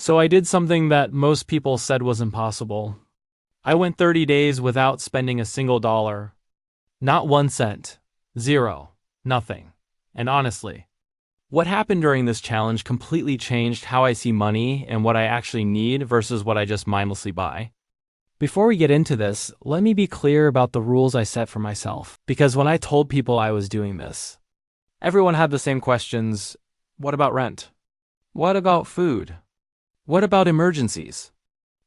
So I did something that most people said was impossible. I went 30 days without spending a single dollar. Not 1 cent. Zero. Nothing. And honestly, what happened during this challenge completely changed how I see money and what I actually need versus what I just mindlessly buy. Before we get into this, let me be clear about the rules I set for myself. Because when I told people I was doing this, everyone had the same questions. What about rent? What about food? What about emergencies?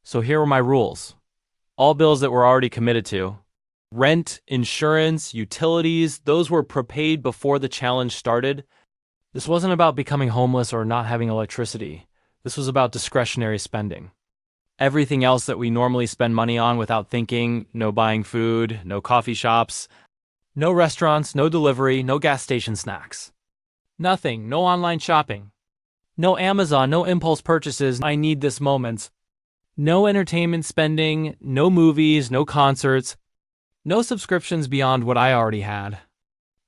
So here were my rules. All bills that were already committed to. Rent, insurance, utilities, those were prepaid before the challenge started. This wasn't about becoming homeless or not having electricity. This was about discretionary spending. Everything else that we normally spend money on without thinking, no buying food, no coffee shops, no restaurants, no delivery, no gas station snacks. Nothing, no online shopping. No Amazon, no impulse purchases, I need this moments. No entertainment spending, no movies, no concerts, no subscriptions beyond what I already had.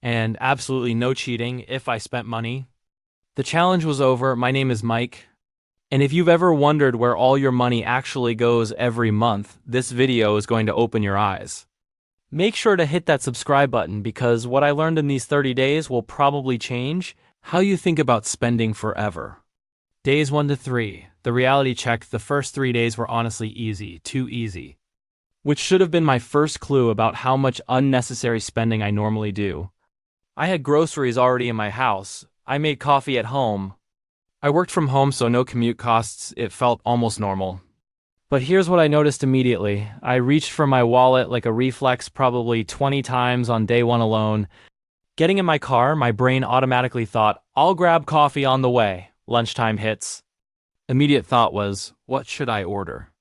And absolutely no cheating if I spent money. The challenge was over. My name is Mike. And if you've ever wondered where all your money actually goes every month, this video is going to open your eyes. Make sure to hit that subscribe button because what I learned in these 30 days will probably change how you think about spending forever. Days 1 to 3. The reality check, the first 3 days were honestly easy, too easy. Which should have been my first clue about how much unnecessary spending I normally do. I had groceries already in my house. I made coffee at home. I worked from home, so no commute costs. It felt almost normal. But here's what I noticed immediately. I reached for my wallet like a reflex probably 20 times on day 1 alone. Getting in my car, my brain automatically thought, I'll grab coffee on the way. Lunchtime hits. Immediate thought was, what should I order?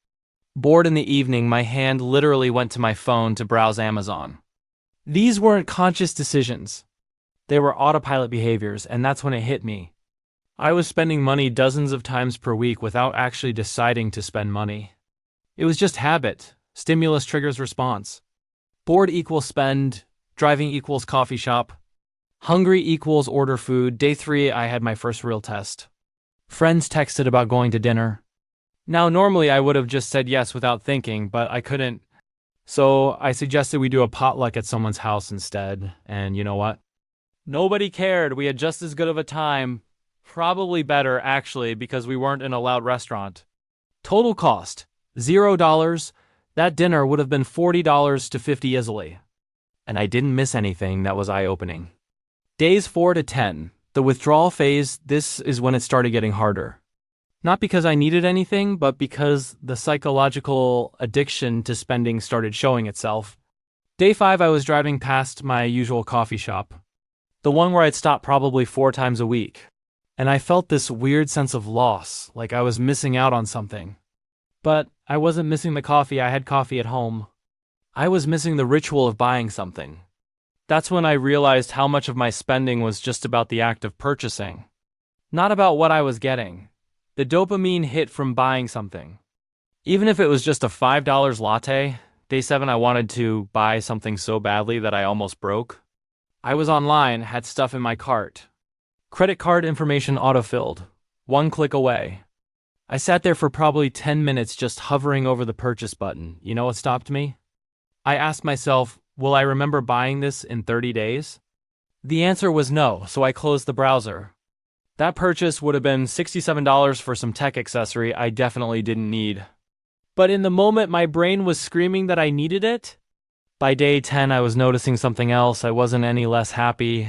Bored in the evening, my hand literally went to my phone to browse Amazon. These weren't conscious decisions. They were autopilot behaviors, and that's when it hit me. I was spending money dozens of times per week without actually deciding to spend money. It was just habit. Stimulus triggers response. Bored equals spend. Driving equals coffee shop. Hungry equals order food. Day 3, I had my first real test. Friends texted about going to dinner. Now, normally I would have just said yes without thinking, but I couldn't. So I suggested we do a potluck at someone's house instead. And you know what? Nobody cared. We had just as good of a time. Probably better, actually, because we weren't in a loud restaurant. Total cost, $0. That dinner would have been $40 to $50 easily. And I didn't miss anything that was eye-opening. Days 4 to 10. The withdrawal phase, this is when it started getting harder. Not because I needed anything, but because the psychological addiction to spending started showing itself. Day 5, I was driving past my usual coffee shop. The one where I'd stop probably 4 times a week. And I felt this weird sense of loss, like I was missing out on something. But I wasn't missing the coffee, I had coffee at home. I was missing the ritual of buying something. That's when I realized how much of my spending was just about the act of purchasing. Not about what I was getting. The dopamine hit from buying something. Even if it was just a $5 latte, day 7 I wanted to buy something so badly that I almost broke. I was online, had stuff in my cart. Credit card information autofilled. 1 click away. I sat there for probably 10 minutes just hovering over the purchase button. You know what stopped me? I asked myself, will I remember buying this in 30 days? The answer was no, so I closed the browser. That purchase would have been $67 for some tech accessory I definitely didn't need. But in the moment my brain was screaming that I needed it. By day 10 I was noticing something else. I wasn't any less happy.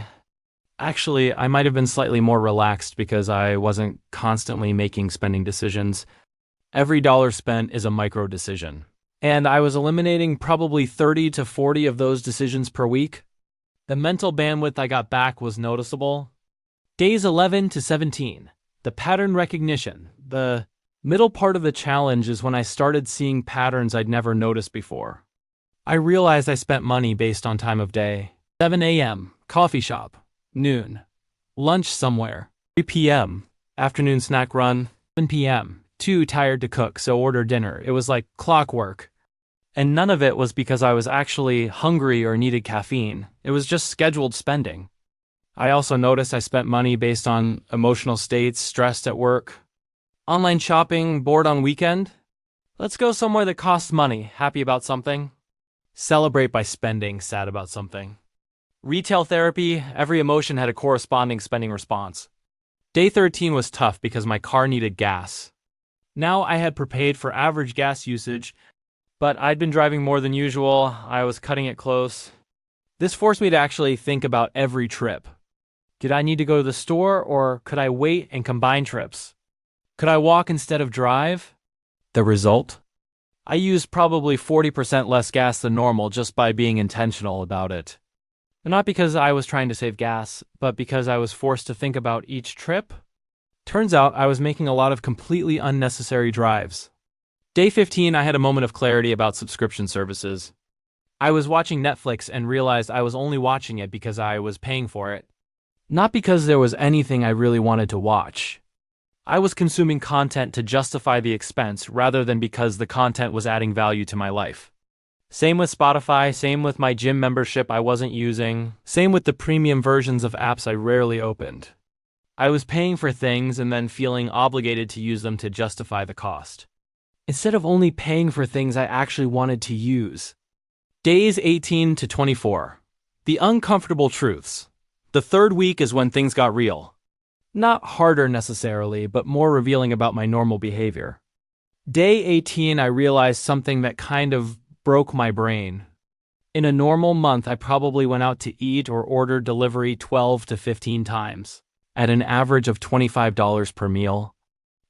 Actually, I might have been slightly more relaxed because I wasn't constantly making spending decisions. Every dollar spent is a micro decision. And I was eliminating probably 30 to 40 of those decisions per week. The mental bandwidth I got back was noticeable. Days 11 to 17. The pattern recognition. The middle part of the challenge is when I started seeing patterns I'd never noticed before. I realized I spent money based on time of day. 7 a.m., coffee shop. Noon, lunch somewhere. 3 p.m., afternoon snack run. 7 p.m., too tired to cook, so order dinner. It was like clockwork. And none of it was because I was actually hungry or needed caffeine. It was just scheduled spending. I also noticed I spent money based on emotional states, stressed at work. Online shopping, bored on weekend? Let's go somewhere that costs money, happy about something. Celebrate by spending, sad about something. Retail therapy, every emotion had a corresponding spending response. Day 13 was tough because my car needed gas. Now I had prepaid for average gas usage, but I'd been driving more than usual, I was cutting it close. This forced me to actually think about every trip. Did I need to go to the store, or could I wait and combine trips? Could I walk instead of drive? The result? I used probably 40% less gas than normal just by being intentional about it. Not because I was trying to save gas, but because I was forced to think about each trip. Turns out I was making a lot of completely unnecessary drives. Day 15, I had a moment of clarity about subscription services. I was watching Netflix and realized I was only watching it because I was paying for it. Not because there was anything I really wanted to watch. I was consuming content to justify the expense rather than because the content was adding value to my life. Same with Spotify, same with my gym membership I wasn't using, same with the premium versions of apps I rarely opened. I was paying for things and then feeling obligated to use them to justify the cost, instead of only paying for things I actually wanted to use. Days 18 to 24. The uncomfortable truths. The third week is when things got real. Not harder necessarily, but more revealing about my normal behavior. Day 18, I realized something that kind of broke my brain. In a normal month, I probably went out to eat or ordered delivery 12 to 15 times, at an average of $25 per meal.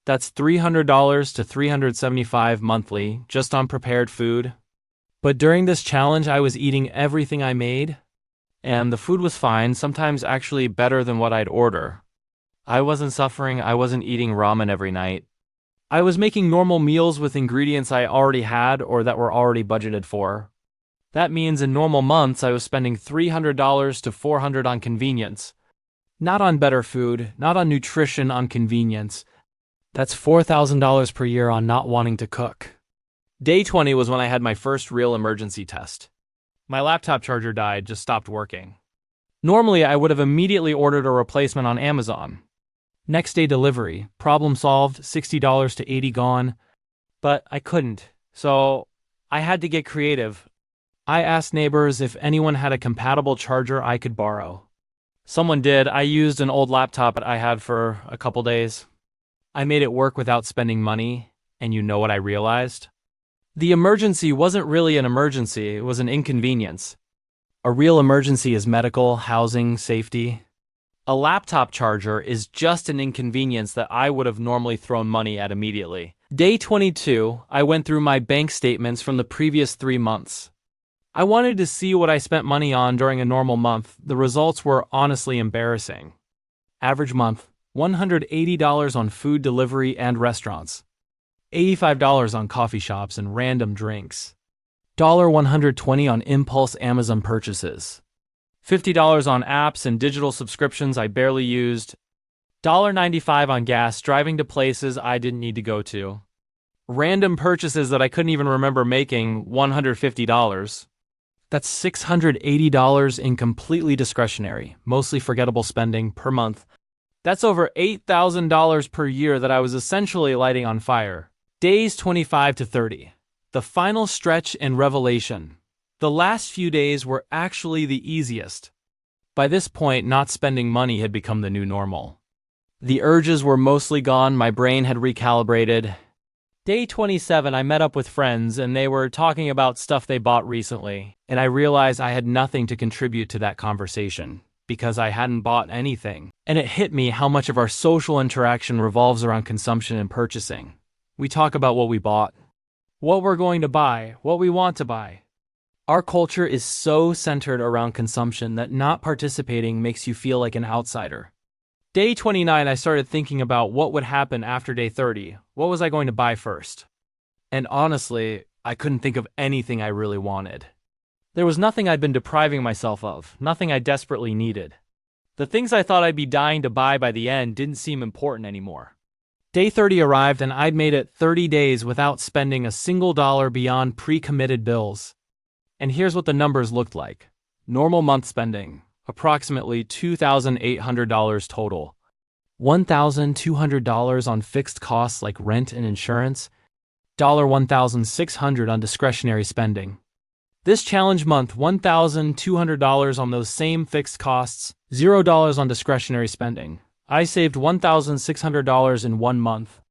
That's $300 to $375 monthly, just on prepared food. But during this challenge, I was eating everything I made, and the food was fine, sometimes actually better than what I'd order. I wasn't suffering, I wasn't eating ramen every night. I was making normal meals with ingredients I already had or that were already budgeted for. That means in normal months I was spending $300 to $400 on convenience. Not on better food, not on nutrition, on convenience. That's $4,000 per year on not wanting to cook. Day 20 was when I had my first real emergency test. My laptop charger died, just stopped working. Normally I would have immediately ordered a replacement on Amazon. Next day delivery, problem solved, $60 to $80 gone. But I couldn't, so I had to get creative. I asked neighbors if anyone had a compatible charger I could borrow. Someone did. I used an old laptop that I had for a couple days. I made it work without spending money, and you know what I realized? The emergency wasn't really an emergency, it was an inconvenience. A real emergency is medical, housing, safety. A laptop charger is just an inconvenience that I would have normally thrown money at immediately. Day 22, I went through my bank statements from the previous 3 months. I wanted to see what I spent money on during a normal month. The results were honestly embarrassing. Average month, $180 on food delivery and restaurants. $85 on coffee shops and random drinks. $120 on impulse Amazon purchases. $50 on apps and digital subscriptions I barely used. $1.95 on gas driving to places I didn't need to go to. Random purchases that I couldn't even remember making, $150. That's $680 in completely discretionary, mostly forgettable spending per month. That's over $8,000 per year that I was essentially lighting on fire. Days 25 to 30. The final stretch and revelation. The last few days were actually the easiest. By this point, not spending money had become the new normal. The urges were mostly gone, my brain had recalibrated. Day 27, I met up with friends and they were talking about stuff they bought recently, and I realized I had nothing to contribute to that conversation, because I hadn't bought anything. And it hit me how much of our social interaction revolves around consumption and purchasing. We talk about what we bought, what we're going to buy, what we want to buy. Our culture is so centered around consumption that not participating makes you feel like an outsider. Day 29, I started thinking about what would happen after day 30. What was I going to buy first? And honestly, I couldn't think of anything I really wanted. There was nothing I'd been depriving myself of, nothing I desperately needed. The things I thought I'd be dying to buy by the end didn't seem important anymore. Day 30 arrived and I'd made it 30 days without spending a single dollar beyond pre-committed bills. And here's what the numbers looked like. Normal month spending, approximately $2,800 total. $1,200 on fixed costs like rent and insurance, $1,600 on discretionary spending. This challenge month, $1,200 on those same fixed costs, $0 on discretionary spending. I saved $1,600 in 1 month.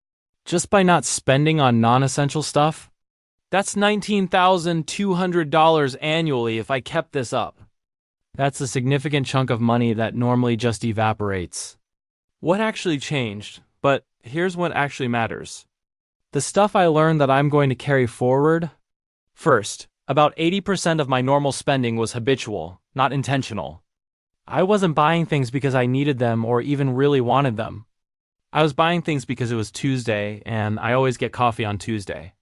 Just by not spending on non-essential stuff? That's $19,200 annually if I kept this up. That's a significant chunk of money that normally just evaporates. What actually changed? But here's what actually matters. The stuff I learned that I'm going to carry forward? First, about 80% of my normal spending was habitual, not intentional. I wasn't buying things because I needed them or even really wanted them. I was buying things because it was Tuesday and I always get coffee on Tuesday.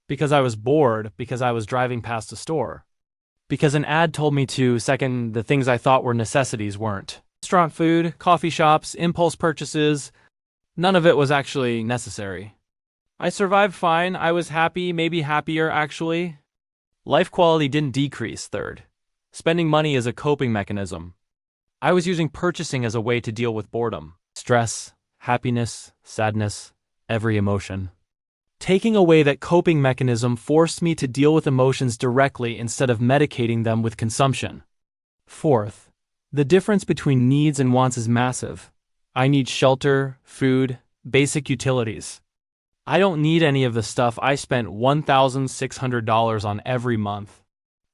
Because I was bored, because I was driving past a store. Because an ad told me to. Second, the things I thought were necessities weren't. Restaurant food, coffee shops, impulse purchases, none of it was actually necessary. I survived fine, I was happy, maybe happier actually. Life quality didn't decrease. Third, spending money is a coping mechanism. I was using purchasing as a way to deal with boredom, stress, happiness, sadness, every emotion. Taking away that coping mechanism forced me to deal with emotions directly instead of medicating them with consumption. Fourth, the difference between needs and wants is massive. I need shelter, food, basic utilities. I don't need any of the stuff I spent $1,600 on every month.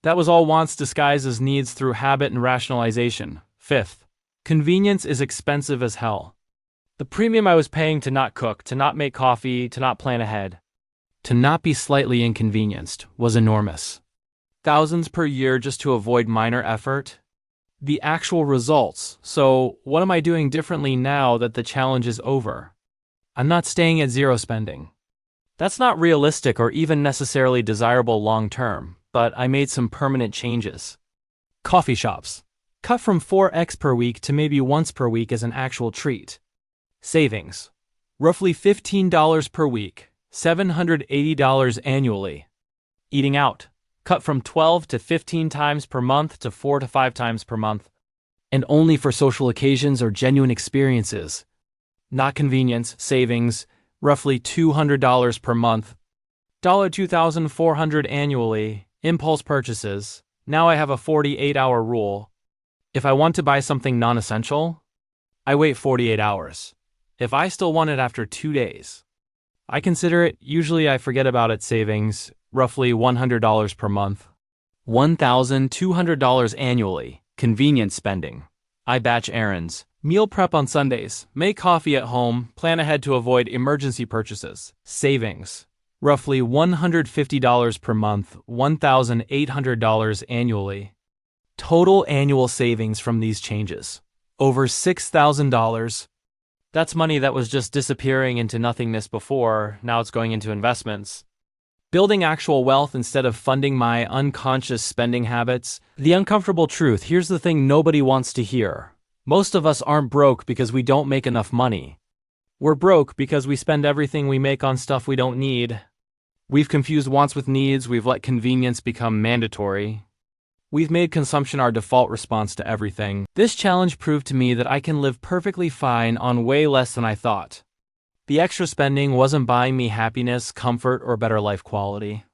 That was all wants disguised as needs through habit and rationalization. Fifth, convenience is expensive as hell. The premium I was paying to not cook, to not make coffee, to not plan ahead, to not be slightly inconvenienced was enormous. Thousands per year just to avoid minor effort. The actual results. So, what am I doing differently now that the challenge is over? I'm not staying at zero spending. That's not realistic or even necessarily desirable long term, but I made some permanent changes. Coffee shops. Cut from 4x per week to maybe once per week as an actual treat. Savings. Roughly $15 per week, $780 annually. Eating out. Cut from 12 to 15 times per month to 4 to 5 times per month. And only for social occasions or genuine experiences. Not convenience, savings, roughly $200 per month. $2,400 annually, impulse purchases. Now I have a 48-hour rule. If I want to buy something non-essential, I wait 48 hours. If I still want it after 2 days, I consider it. Usually I forget about it. Savings, roughly $100 per month. $1,200 annually, convenience spending. I batch errands, meal prep on Sundays, make coffee at home, plan ahead to avoid emergency purchases. Savings, roughly $150 per month, $1,800 annually. Total annual savings from these changes, over $6,000. That's money that was just disappearing into nothingness before, now it's going into investments. Building actual wealth instead of funding my unconscious spending habits. The uncomfortable truth, here's the thing nobody wants to hear. Most of us aren't broke because we don't make enough money. We're broke because we spend everything we make on stuff we don't need. We've confused wants with needs, we've let convenience become mandatory. We've made consumption our default response to everything. This challenge proved to me that I can live perfectly fine on way less than I thought. The extra spending wasn't buying me happiness, comfort, or better life quality.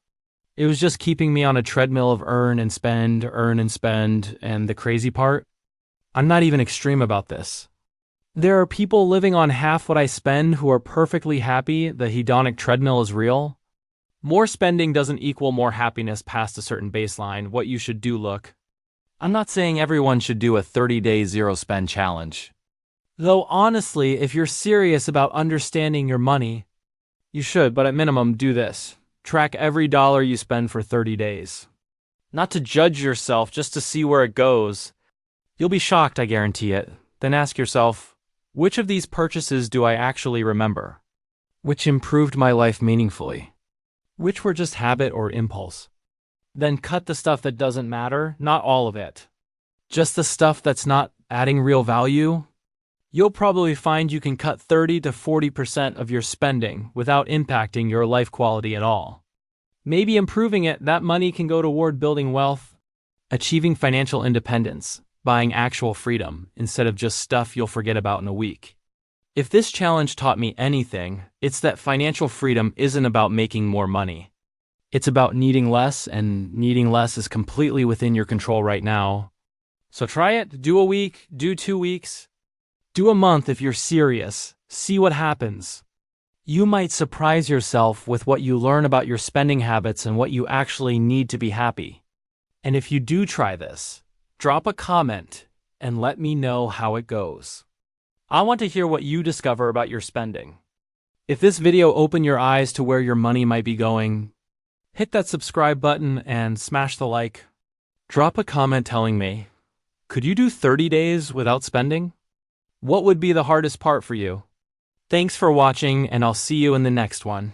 It was just keeping me on a treadmill of earn and spend, and the crazy part? I'm not even extreme about this. There are people living on half what I spend who are perfectly happy. The hedonic treadmill is real. More spending doesn't equal more happiness past a certain baseline. What you should do, look. I'm not saying everyone should do a 30-day zero-spend challenge. Though honestly, if you're serious about understanding your money, you should, but at minimum, do this. Track every dollar you spend for 30 days. Not to judge yourself, just to see where it goes. You'll be shocked, I guarantee it. Then ask yourself, which of these purchases do I actually remember? Which improved my life meaningfully? Which were just habit or impulse? Then cut the stuff that doesn't matter, not all of it. Just the stuff that's not adding real value. You'll probably find you can cut 30 to 40% of your spending without impacting your life quality at all. Maybe improving it, that money can go toward building wealth, achieving financial independence, buying actual freedom instead of just stuff you'll forget about in a week. If this challenge taught me anything, it's that financial freedom isn't about making more money. It's about needing less, and needing less is completely within your control right now. So try it. Do a week, do 2 weeks, do a month if you're serious. See what happens. You might surprise yourself with what you learn about your spending habits and what you actually need to be happy. And if you do try this, drop a comment and let me know how it goes. I want to hear what you discover about your spending. If this video opened your eyes to where your money might be going, hit that subscribe button and smash the like. Drop a comment telling me, could you do 30 days without spending? What would be the hardest part for you? Thanks for watching, and I'll see you in the next one.